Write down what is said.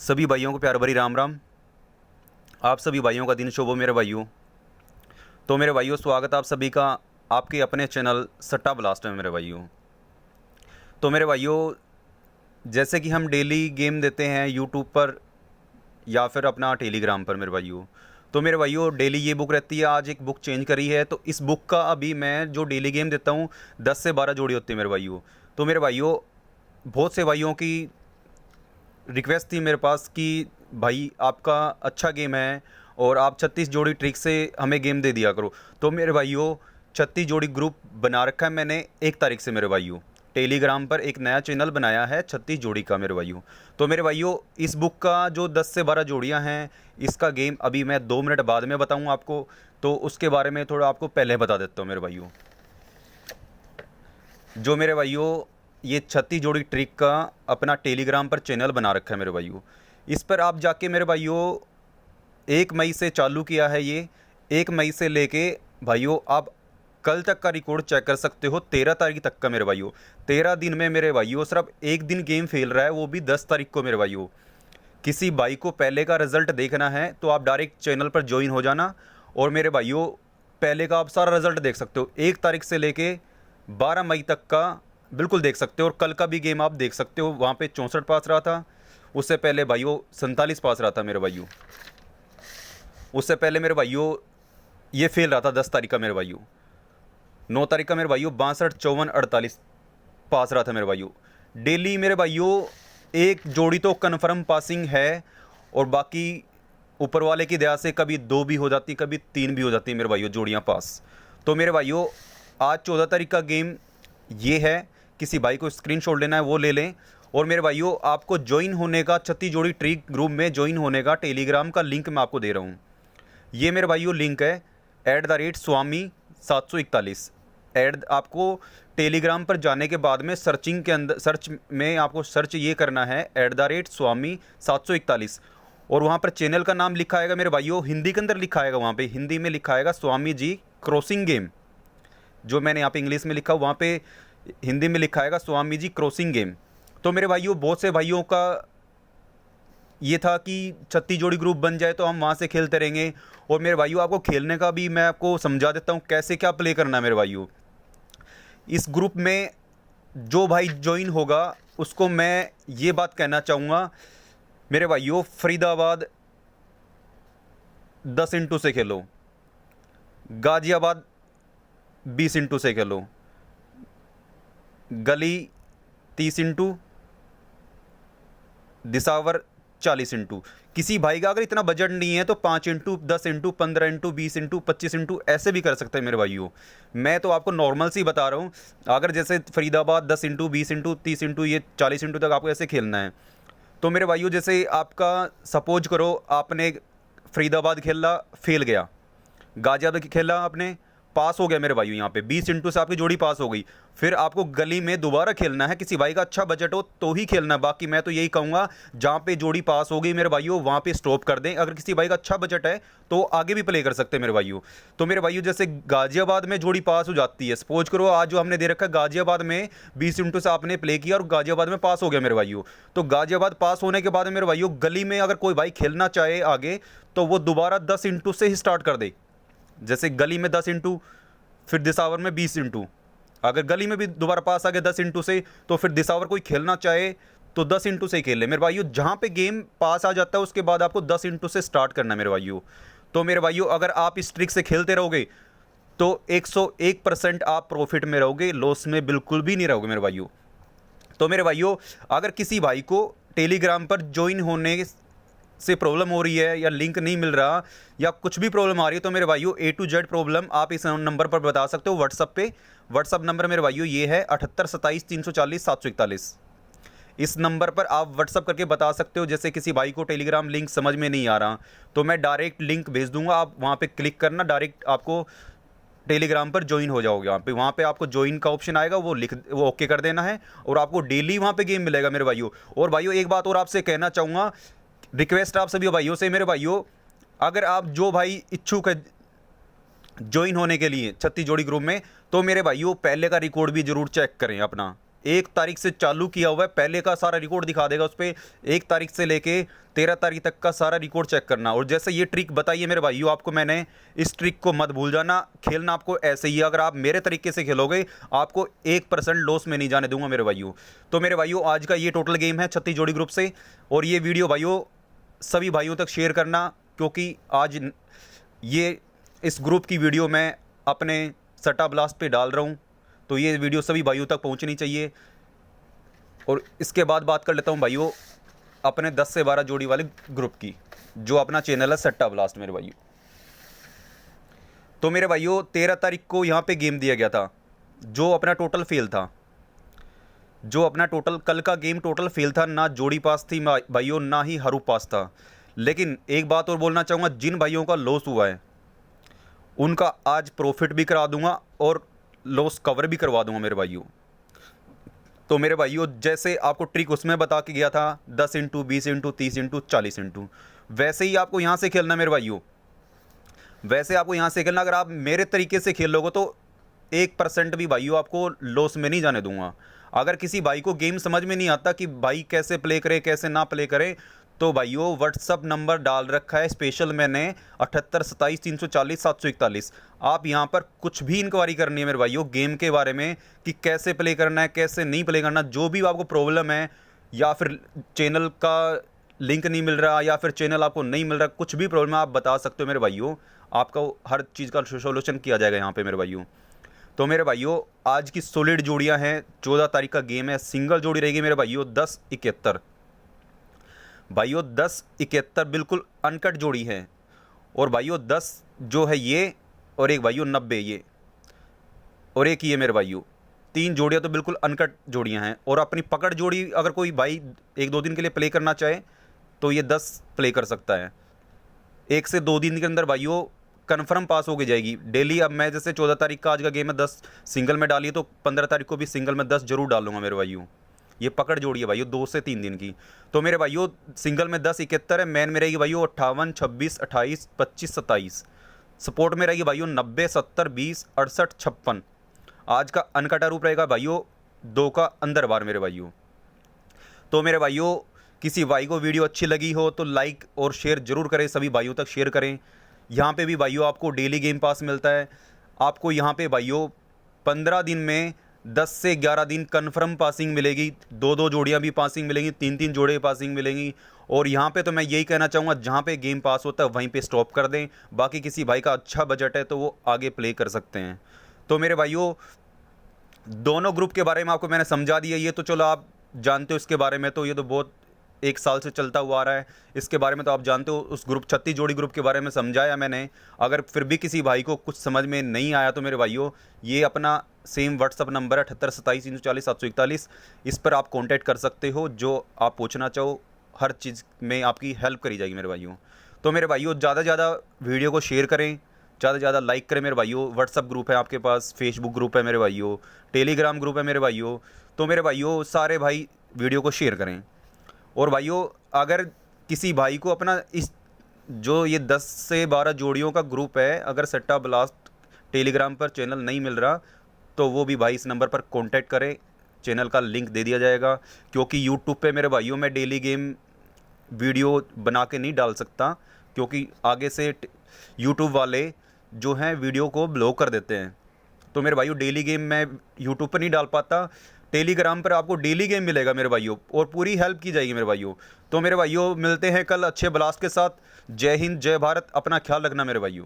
सभी भाइयों को प्यार भरी राम राम। आप सभी भाइयों का दिन शुभ हो मेरे भाइयों। तो मेरे भाइयों, स्वागत आप सभी का आपके अपने चैनल सट्टा ब्लास्ट में मेरे भाइयों। तो मेरे भाइयों, जैसे कि हम डेली गेम देते हैं यूट्यूब पर या फिर अपना टेलीग्राम पर मेरे भाइयों। तो मेरे भाइयों, डेली ये बुक रहती है, आज एक बुक चेंज करी है। तो इस बुक का अभी मैं जो डेली गेम देता हूँ 10 से 12 जोड़ी होती है मेरे भाइयों। तो मेरे भाइयों, बहुत से भाइयों की रिक्वेस्ट थी मेरे पास कि भाई आपका अच्छा गेम है और आप 36 जोड़ी ट्रिक से हमें गेम दे दिया करो। तो मेरे भाइयों, 36 जोड़ी ग्रुप बना रखा है मैंने 1 तारीख से मेरे भाइयों। टेलीग्राम पर एक नया चैनल बनाया है 36 जोड़ी का मेरे भाइयों। तो मेरे भाइयों, इस बुक का जो 10 से 12 जोड़ियां हैं, इसका गेम अभी मैं 2 मिनट बाद में बताऊंगा आपको। तो उसके बारे में थोड़ा आपको पहले बता देता हूँ मेरे भाइयों। जो मेरे भाइयों, ये 36 जोड़ी ट्रिक का अपना टेलीग्राम पर चैनल बना रखा है मेरे भाइयों। इस पर आप जाके मेरे भाइयों 1 मई से चालू किया है ये। 1 मई से लेके भाइयों आप कल तक का रिकॉर्ड चेक कर सकते हो, 13 तारीख तक का मेरे भाइयों। 13 दिन में मेरे भाइयों सिर्फ एक दिन गेम फेल रहा है, वो भी 10 तारीख को मेरे भाइयों। किसी भाई को पहले का रिजल्ट देखना है तो आप डायरेक्ट चैनल पर ज्वाइन हो जाना और मेरे भाइयों पहले का आप सारा रिजल्ट देख सकते हो। 1 तारीख से लेके 12 मई तक का बिल्कुल देख सकते हो। और कल का भी गेम आप देख सकते हो, वहाँ पे 64 पास रहा था। उससे पहले भाइयों 47 पास रहा था मेरे भाइयों। उससे पहले मेरे भाइयों ये फेल रहा था 10 तारीख का मेरे भाइयों। 9 तारीख का मेरे भाइयों 62, 54, 48 पास रहा था मेरे भाइयों। डेली मेरे भाइयों एक जोड़ी तो कन्फर्म पासिंग है और बाकी ऊपर वाले की दया से कभी 2 भी हो जाती, कभी 3 भी हो जाती मेरे भाइयों जोड़ियाँ पास। तो मेरे भाइयों, आज 14 तारीख का गेम ये है। किसी भाई को स्क्रीनशॉट लेना है वो ले लें। और मेरे भाइयों, आपको ज्वाइन होने का 36 जोड़ी ट्रिक ग्रुप में ज्वाइन होने का टेलीग्राम का लिंक मैं आपको दे रहा हूँ। ये मेरे भाइयों लिंक है @Swami741। आपको टेलीग्राम पर जाने के बाद में सर्चिंग के अंदर सर्च में आपको सर्च ये करना है @Swami741। और वहाँ पर चैनल का नाम लिखा आएगा मेरे भाइयों, हिंदी के अंदर लिखा आएगा, वहाँ पे हिंदी में लिखा आएगा स्वामी जी क्रॉसिंग गेम। जो मैंने यहाँ पे इंग्लिश में लिखा, वहाँ पे हिंदी में लिखा आएगा स्वामी जी क्रॉसिंग गेम। तो मेरे भाइयों, बहुत से भाइयों का ये था कि 36 जोड़ी ग्रुप बन जाए तो हम वहाँ से खेलते रहेंगे। और मेरे भाइयों, आपको खेलने का भी मैं आपको समझा देता हूँ कैसे क्या प्ले करना है मेरे भाइयों। इस ग्रुप में जो भाई ज्वाइन होगा उसको मैं ये बात कहना चाहूँगा मेरे भाइयों, फरीदाबाद 10x से खेलो, गाजियाबाद 20x से खेलो, गली 30x, दिसावर 40x। किसी भाई का अगर इतना बजट नहीं है तो 5x, 10x, 15x, 20x, 25x ऐसे भी कर सकते हैं मेरे भाइयों। मैं तो आपको नॉर्मल सी बता रहा हूँ। अगर जैसे फरीदाबाद 10x, 20x, 30x, ये 40x तक आपको ऐसे खेलना है। तो मेरे भाइयों, जैसे आपका सपोज करो आपने फरीदाबाद खेला, फेल गया, गाजियाबाद खेला आपने, पास हो गया मेरे भाइयों। यहाँ पे 20x से आपकी जोड़ी पास हो गई। फिर आपको गली में दोबारा खेलना है। किसी भाई का अच्छा बजट हो तो ही खेलना है। बाकी मैं तो यही कहूँगा, जहाँ पे जोड़ी पास हो गई मेरे भाइयों वहाँ पे स्टॉप कर दें। अगर किसी भाई का अच्छा बजट है तो आगे भी प्ले कर सकते हैं मेरे भाइयों। तो मेरे भाइयों, जैसे गाजियाबाद में जोड़ी पास हो जाती है, सपोज करो आज जो हमने दे रखा है गाजियाबाद में 20x से आपने प्ले किया और गाजियाबाद में पास हो गया मेरे भाइयों। तो गाजियाबाद पास होने के बाद मेरे भाइयों, गली में अगर कोई भाई खेलना चाहे आगे तो वो दोबारा 10x से ही स्टार्ट कर दे। जैसे गली में 10x, फिर दिसावर में 20x। अगर गली में भी दोबारा पास आ गया 10x से, तो फिर दिसावर कोई खेलना चाहे तो 10x से ही खेल ले मेरे भाइयों। जहाँ पे गेम पास आ जाता है उसके बाद आपको 10x से स्टार्ट करना है मेरे भाइयों। तो मेरे भाइयों, अगर आप इस ट्रिक से खेलते रहोगे तो 101% आप प्रॉफिट में रहोगे, लॉस में बिल्कुल भी नहीं रहोगे मेरे भाइयों। तो मेरे भाइयों, अगर किसी भाई को टेलीग्राम पर ज्वाइन होने से प्रॉब्लम हो रही है या लिंक नहीं मिल रहा या कुछ भी प्रॉब्लम आ रही है तो मेरे भाइयों A to Z प्रॉब्लम आप इस नंबर पर बता सकते हो व्हाट्सअप पे। व्हाट्सअप नंबर मेरे भाइयों ये है 78 27 340 741। इस नंबर पर आप व्हाट्सअप करके बता सकते हो। जैसे किसी भाई को टेलीग्राम लिंक समझ में नहीं आ रहा तो मैं डायरेक्ट लिंक भेज दूंगा, आप वहाँ पे क्लिक करना, डायरेक्ट आपको टेलीग्राम पर ज्वाइन हो जाओगे। वहाँ पे आपको ज्वाइन का ऑप्शन आएगा, वो ओके कर देना है और आपको डेली वहाँ पे गेम मिलेगा मेरे भाइयों। और भाइयों, एक बात और आपसे कहना चाहूँगा, रिक्वेस्ट आप सभी भाइयों से मेरे भाइयों, अगर आप जो भाई इच्छुक है ज्वाइन होने के लिए 36 जोड़ी ग्रुप में, तो मेरे भाइयों पहले का रिकॉर्ड भी जरूर चेक करें अपना। 1 तारीख से चालू किया हुआ है, पहले का सारा रिकॉर्ड दिखा देगा उस पे। 1 तारीख से लेके 13 तारीख तक का सारा रिकॉर्ड चेक करना। और जैसे ये ट्रिक बताइए मेरे भाइयों आपको मैंने, इस ट्रिक को मत भूल जाना। खेलना आपको ऐसे ही है, अगर आप मेरे तरीके से खेलोगे आपको 1% लॉस में नहीं जाने दूंगा मेरे भाइयों। तो मेरे भाइयों आज का ये टोटल गेम है 36 जोड़ी ग्रुप से। और ये वीडियो भाइयों सभी भाइयों तक शेयर करना, क्योंकि आज ये इस ग्रुप की वीडियो मैं अपने सट्टा ब्लास्ट पे डाल रहा हूँ, तो ये वीडियो सभी भाइयों तक पहुँचनी चाहिए। और इसके बाद बात कर लेता हूँ भाइयों अपने 10 से 12 जोड़ी वाले ग्रुप की, जो अपना चैनल है सट्टा ब्लास्ट मेरे भाइयों। तो मेरे भाइयों 13 तारीख को यहाँ पे गेम दिया गया था, जो अपना टोटल फेल था, जो अपना टोटल कल का गेम टोटल फेल था। ना जोड़ी पास थी भाइयों, ना ही हरू पास था। लेकिन एक बात और बोलना चाहूँगा, जिन भाइयों का लॉस हुआ है उनका आज प्रॉफिट भी करा दूंगा और लॉस कवर भी करवा दूंगा मेरे भाइयों। तो मेरे भाइयों जैसे आपको ट्रिक उसमें बता के गया था 10 इंटू 20 इंटू 30 इंटू 40 इंटू, वैसे ही आपको यहाँ से खेलना मेरे भाइयों, वैसे आपको यहाँ से खेलना। अगर आप मेरे तरीके से खेल लोगे तो 1% भी भाइयों आपको लॉस में नहीं जाने दूंगा। अगर किसी भाई को गेम समझ में नहीं आता कि भाई कैसे प्ले करे कैसे ना प्ले करे, तो भाइयों व्हाट्सअप नंबर डाल रखा है स्पेशल मैंने 78 27 340 741। आप यहाँ पर कुछ भी इंक्वायरी करनी है मेरे भाइयों गेम के बारे में, कि कैसे प्ले करना है कैसे नहीं प्ले करना, जो भी आपको प्रॉब्लम है, या फिर चैनल का लिंक नहीं मिल रहा या फिर चैनल आपको नहीं मिल रहा, कुछ भी प्रॉब्लम है आप बता सकते हो मेरे भाइयों। आपका हर चीज़ का सोल्यूशन किया जाएगा यहाँ पर मेरे भाइयों। तो मेरे भाइयों आज की सॉलिड जोड़ियाँ हैं, 14 तारीख का गेम है। सिंगल जोड़ी रहेगी मेरे भाइयों 10-71 भाइयों, 10-71 बिल्कुल अनकट जोड़ी है। और भाइयों 10 जो है ये, और एक भाइयों 90 ये, और एक ये मेरे भाइयों, 3 जोड़ियाँ तो बिल्कुल अनकट जोड़ियाँ हैं। और अपनी पकड़ जोड़ी अगर कोई भाई 1-2 दिन के लिए प्ले करना चाहे तो ये 10 प्ले कर सकता है। 1 से 2 दिन के अंदर भाइयों कन्फर्म पास हो गई जाएगी डेली। अब मैं जैसे 14 तारीख का आज का गेम है 10 सिंगल में डाली है, तो 15 तारीख को भी सिंगल में 10 जरूर डालूंगा मेरे भाइयों। ये पकड़ जोड़ी है भाइयों 2 से 3 दिन की। तो मेरे भाइयों सिंगल में 10-71 है, मैन में रहेगी भाइयों 58 26 28 25 27। सपोर्ट में रहेगी भाइयों 90 70 20 68 56। आज का अनकटा रूप रहेगा भाइयों 2 का अंदर बार मेरे भाइयों। तो मेरे भाइयों किसी भाई को वीडियो अच्छी लगी हो तो लाइक और शेयर जरूर करें, सभी भाइयों तक शेयर करें। यहाँ पे भी भाइयों आपको डेली गेम पास मिलता है। आपको यहाँ पे भाइयों 15 दिन में 10 से 11 दिन कन्फर्म पासिंग मिलेगी, 2-2 जोड़ियाँ भी पासिंग मिलेंगी, 3-3 जोड़े पासिंग मिलेंगी। और यहाँ पे तो मैं यही कहना चाहूँगा, जहाँ पे गेम पास होता है वहीं पे स्टॉप कर दें। बाकी किसी भाई का अच्छा बजट है तो वो आगे प्ले कर सकते हैं। तो मेरे भाइयों दोनों ग्रुप के बारे में आपको मैंने समझा दिया, ये तो चलो आप जानते हो इसके बारे में, तो ये तो बहुत 1 साल से चलता हुआ आ रहा है। इसके बारे में तो आप जानते हो, उस ग्रुप 36 जोड़ी ग्रुप के बारे में समझाया मैंने। अगर फिर भी किसी भाई को कुछ समझ में नहीं आया तो मेरे भाइयों ये अपना सेम व्हाट्सअप नंबर है 78 27 340 741, इस पर आप कांटेक्ट कर सकते हो। जो आप पूछना चाहो हर चीज़ में आपकी हेल्प करी जाएगी मेरे भाइयों। तो मेरे भाइयों ज़्यादा से ज़्यादा वीडियो को शेयर करें, ज़्यादा से ज़्यादा लाइक करें मेरे भाइयों। व्हाट्सअप ग्रुप है आपके पास, फेसबुक ग्रुप है मेरे भाइयों, टेलीग्राम ग्रुप है मेरे भाइयों। तो मेरे भाइयों सारे भाई वीडियो को शेयर करें। और भाइयों अगर किसी भाई को अपना इस जो ये 10 से 12 जोड़ियों का ग्रुप है, अगर सट्टा ब्लास्ट टेलीग्राम पर चैनल नहीं मिल रहा तो वो भी भाई इस नंबर पर कांटेक्ट करें, चैनल का लिंक दे दिया जाएगा। क्योंकि यूट्यूब पे मेरे भाइयों मैं डेली गेम वीडियो बना के नहीं डाल सकता, क्योंकि आगे से यूट्यूब वाले जो हैं वीडियो को ब्लॉक कर देते हैं। तो मेरे भाइयों डेली गेम मैं यूट्यूब पर नहीं डाल पाता, टेलीग्राम पर आपको डेली गेम मिलेगा मेरे भाइयों, और पूरी हेल्प की जाएगी मेरे भाइयों। तो मेरे भाइयों मिलते हैं कल अच्छे ब्लास्ट के साथ। जय हिंद जय भारत, अपना ख्याल रखना मेरे भाइयों।